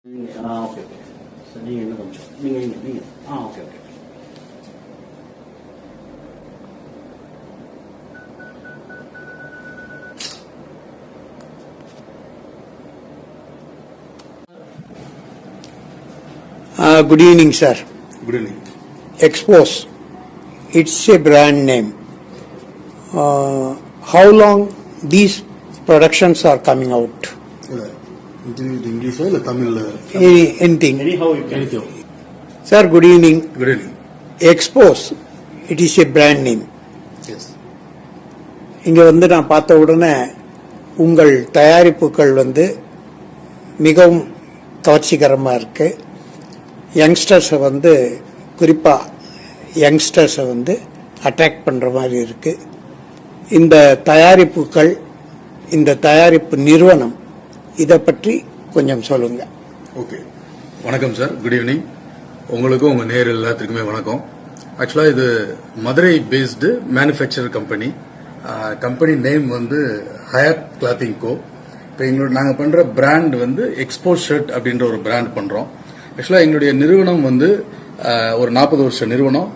Okay okay sir நீங்கள் இன்னும் கொஞ்சம் நீங்கள் okay okay Good evening, sir. Good evening. Expose. It's a brand name. How long these productions are coming out? English or Tamil? Anything. anyhow you can Anything. Sir, good evening. Good evening. Expose. It is a brand name. Yes. இங்க வந்து நான் பார்த்த உடனே உங்கள் தயாரிப்புகள் வந்து மிகவும் கவர்ச்சிகரமாக இருக்கு. யங்ஸ்டர்ஸை வந்து குறிப்பாக யங்ஸ்டர்ஸை வந்து அட்ராக்ட் பண்ணுற மாதிரி இருக்கு. இந்த தயாரிப்புகள், இந்த தயாரிப்பு நிறுவனம், இதை பற்றி கொஞ்சம் சொல்லுங்க. ஓகே, வணக்கம் சார். Good evening. உங்களுக்கும் உங்கள் நேர் எல்லாத்துக்குமே வணக்கம். ஆக்சுவலாக இது Madurai based manufacture company. Company name வந்து ஹயாத் கிளாத்திங் கோ. இப்போ எங்களோட நாங்கள் பண்ணுற பிராண்ட் வந்து எக்ஸ்போஸ் ஷர்ட் அப்படின்ற ஒரு பிராண்ட் பண்ணுறோம். ஆக்சுவலாக எங்களுடைய நிறுவனம் வந்து ஒரு 40 வருஷ நிறுவனம்.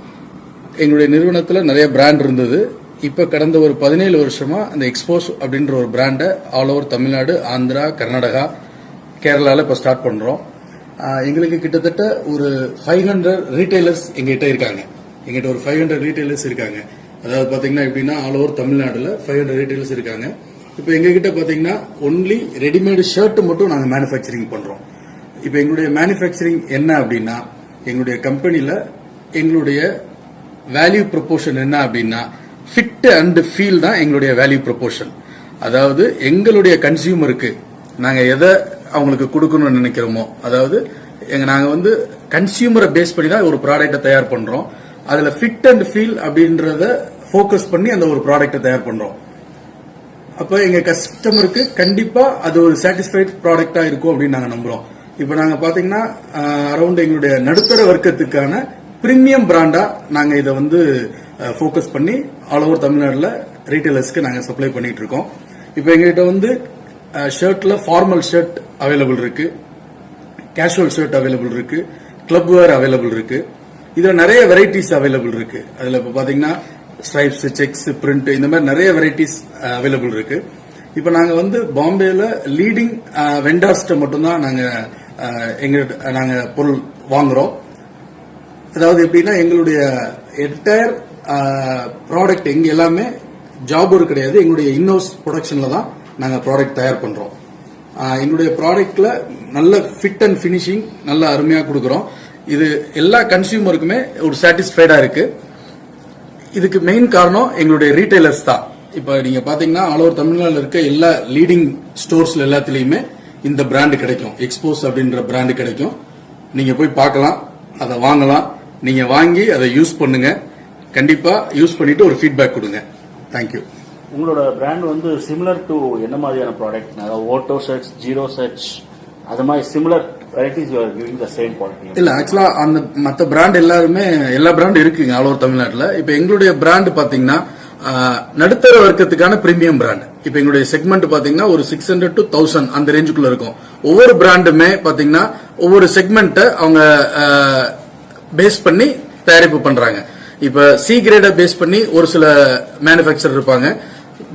எங்களுடைய நிறுவனத்தில் நிறைய பிராண்ட் இருந்தது. இப்போ கடந்த ஒரு 17 வருஷமா அந்த எக்ஸ்போஸ் அப்படின்ற ஒரு பிராண்டை ஆல் ஓவர் தமிழ்நாடு, ஆந்திரா, கர்நாடகா, கேரளாவில் இப்போ ஸ்டார்ட் பண்ணுறோம். எங்களுக்கு கிட்டத்தட்ட ஒரு 500 ரீட்டைலர்ஸ் எங்ககிட்ட இருக்காங்க. எங்கிட்ட ஒரு 500 ரீட்டைலர்ஸ் இருக்காங்க. அதாவது பார்த்தீங்கன்னா எப்படின்னா ஆல் ஓவர் தமிழ்நாட்டில் 500 ரீட்டைலர்ஸ் இருக்காங்க. இப்போ எங்ககிட்ட பார்த்தீங்கன்னா ஒன்லி ரெடிமேடு ஷர்ட் மட்டும் நாங்கள் மேனுஃபேக்சரிங் பண்ணுறோம். இப்போ எங்களுடைய மேனுஃபேக்சரிங் என்ன அப்படின்னா, எங்களுடைய கம்பெனியில் எங்களுடைய வேல்யூ ப்ரொபோர்ஷன் என்ன அப்படின்னா, ஃபிட் அண்ட் ஃபீல் தான் எங்களுடைய வேல்யூ ப்ரொபோர்ஷன். அதாவது எங்களுடைய கன்சியூமருக்கு நாங்கள் எதை அவங்களுக்கு கொடுக்கணும்னு நினைக்கிறோமோ, அதாவது நாங்கள் வந்து கன்சியூமரை பேஸ் பண்ணி தான் ஒரு ப்ராடக்டை தயார் பண்ணுறோம். அதில் ஃபிட் அண்ட் ஃபீல் அப்படின்றத ஃபோக்கஸ் பண்ணி அந்த ஒரு ப்ராடக்டை தயார் பண்ணுறோம். அப்போ எங்கள் கஸ்டமருக்கு கண்டிப்பாக அது ஒரு சாட்டிஸ்ஃபைட் ப்ராடக்டாக இருக்கும் அப்படின்னு நாங்கள் நம்புகிறோம். இப்போ நாங்கள் பார்த்தீங்கன்னா அரௌண்ட் எங்களுடைய நடுத்தர வர்க்கத்துக்கான பிரீமியம் பிராண்டா நாங்கள் இதை வந்து ஃபோக்கஸ் பண்ணி ஆல் ஓவர் தமிழ்நாட்டில் ரீட்டைலர்ஸ்க்கு நாங்கள் சப்ளை பண்ணிட்டு இருக்கோம். இப்போ எங்ககிட்ட வந்து ஷர்ட்ல ஃபார்மல் ஷர்ட் அவைலபிள் இருக்கு, கேஷுவல் ஷர்ட் அவைலபிள் இருக்கு, கிளப் வேர் அவைலபிள் இருக்கு. இதில் நிறைய வெரைட்டிஸ் அவைலபிள் இருக்கு. அதில் இப்போ பார்த்தீங்கன்னா ஸ்ட்ரைப்ஸ், செக்ஸ், பிரிண்ட், இந்த மாதிரி நிறைய வெரைட்டிஸ் அவைலபிள் இருக்கு. இப்போ நாங்கள் வந்து பாம்பேல லீடிங் வெண்டார்ஸ்ட மட்டும்தான் நாங்கள் பொருள் வாங்குறோம். அதாவது எப்படின்னா எங்களுடைய என்டையர் ப்ராடக்ட் எங்க எல்லாமே ஜாப் ஒர்க் கிடையாது. எங்களுடைய இன்ஹவுஸ் ப்ரொடக்ஷன்ல தான் நாங்கள் ப்ராடக்ட் தயார் பண்றோம். எங்களுடைய ப்ராடக்ட்ல நல்ல ஃபிட் அண்ட் ஃபினிஷிங் நல்ல அருமையா கொடுக்குறோம். இது எல்லா கன்சியூமருக்குமே ஒரு சாட்டிஸ்ஃபைடா இருக்கு. இதுக்கு மெயின் காரணம் எங்களுடைய ரீட்டைலர்ஸ் தான். இப்போ நீங்க பாத்தீங்கன்னா ஆல் ஓவர் தமிழ்நாட்டில் இருக்க எல்லா லீடிங் ஸ்டோர்ஸ்ல எல்லாத்துலயுமே இந்த பிராண்ட் கிடைக்கும். எக்ஸ்போஸ் அப்படின்ற பிராண்ட் கிடைக்கும். நீங்க போய் பார்க்கலாம், அதை வாங்கலாம். நீங்க வாங்கி அதை யூஸ் பண்ணுங்க. கண்டிப்பா யூஸ் பண்ணிட்டு ஒரு ஃபீட்பேக் கொடுங்க. தேங்க்யூ. உங்களோட பிராண்ட் வந்து சிமிலர் டு என்ன மாதிரியான ப்ராடக்ட்? அதாவது ஓட்டோ செட்ஸ், ஜீரோ செட்ஸ், அது மாதிரி similar varieties you are giving the same quality? இல்ல, ஆக்சுவலா அந்த மற்ற பிராண்ட் எல்லா பிராண்டும் இருக்குங்க ஆல் ஓவர் தமிழ்நாட்டில். இப்போ எங்களுடைய பிராண்ட் பாத்தீங்கன்னா நடுத்தர வர்க்கத்துக்கான பிரீமியம் பிராண்ட். இப்ப எங்களுடைய செக்மெண்ட் பாத்தீங்கன்னா ஒரு 600 to 1000 அந்த ரேஞ்சுக்குள்ள இருக்கும். ஒவ்வொரு பிராண்டுமே பாத்தீங்கன்னா ஒவ்வொரு செக்மெண்ட்டை அவங்க பேஸ் பண்ணி தயாரிப்பு பண்றாங்க. இப்ப சி கிரேட பேஸ் பண்ணி ஒரு சில மேனுஃபேக்சர் இருப்பாங்க,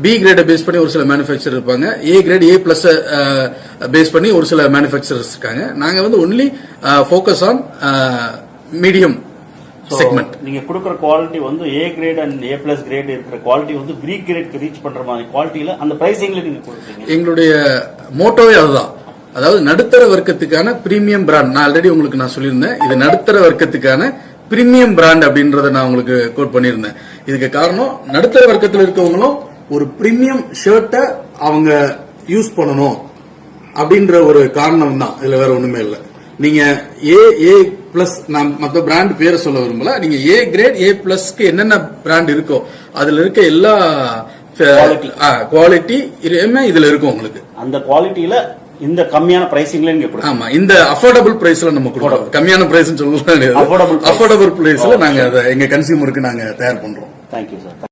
பி கிரேட பேஸ் பண்ணி ஒரு சில மேனுஃபேக்சர் இருப்பாங்க, A grade, A plus base பண்ணி ஒரு சில மேனுஃபேக்சரர்ஸ் இருக்காங்க. நாங்க வந்து only focus on medium segment. நீங்க கொடுக்குற குவாலிட்டி வந்து A grade and A plus grade இருக்கிற குவாலிட்டி வந்து பி கிரேட்க்கு ரீச் பண்ற மாதிரி குவாலிட்டியில அந்த பிரைசிங்ல நீங்க கொடுக்குறீங்க. எங்களுடைய மோட்டோவே அதுதான். அதாவது நடுத்தர வர்க்கத்துக்கான பிரீமியம் பிராண்ட். நான் ஆல்ரெடி உங்களுக்கு நான் சொல்லியிருந்தேன், இது நடுத்தர வர்க்கத்துக்கான பிரீமியம் பிராண்ட் அப்படின்றத நான் உங்களுக்கு கோட் பண்ணியிருந்தேன். இதுக்கு காரணம் நடுத்தர வர்க்கத்தில் இருக்கவங்களும் ஒரு பிரீமியம் ஷர்ட்டை அவங்க யூஸ் பண்ணணும் அப்படின்ற ஒரு காரணம் தான். இதுல வேற ஒண்ணுமே இல்லை. நீங்க ஏ பிளஸ், நான் மற்ற பிராண்ட் பேரை சொல்ல விரும்பல, நீங்க ஏ கிரேட், ஏ பிளஸ்க்கு என்னென்ன பிராண்ட் இருக்கோ அதுல இருக்க எல்லா குவாலிட்டி இதுல இருக்கும் உங்களுக்கு. அந்த குவாலிட்டியில இந்த கம்மியான பிரைசிங்ல நீங்க கொடுங்க. ஆமா, இந்த அஃபோர்டபிள் பிரைஸ்ல நம்ம கொடுக்கிறோம். கம்மியான பிரைஸ் சொல்ல அஃபோர்டபிள் பிரைஸ்ல நாங்க எங்க கன்சியூமருக்கு நாங்க தயார் பண்றோம். Thank you sir.